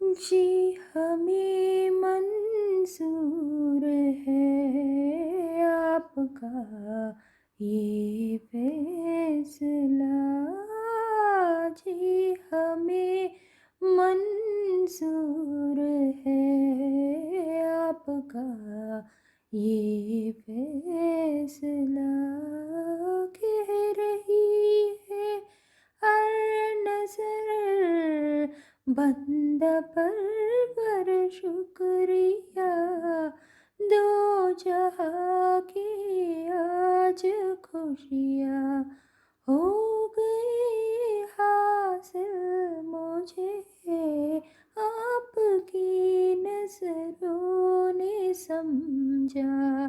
जी हमें मंज़ूर है आपका ये फ़ैसला। जी हमें मंज़ूर है आपका ये फ़ैसला। कह रही है हर नज़र बंदा परवर शुक्रिया। दो जहाँ की आज खुशियाँ हो गई हासिल मुझे। आपकी नज़रों ने समझा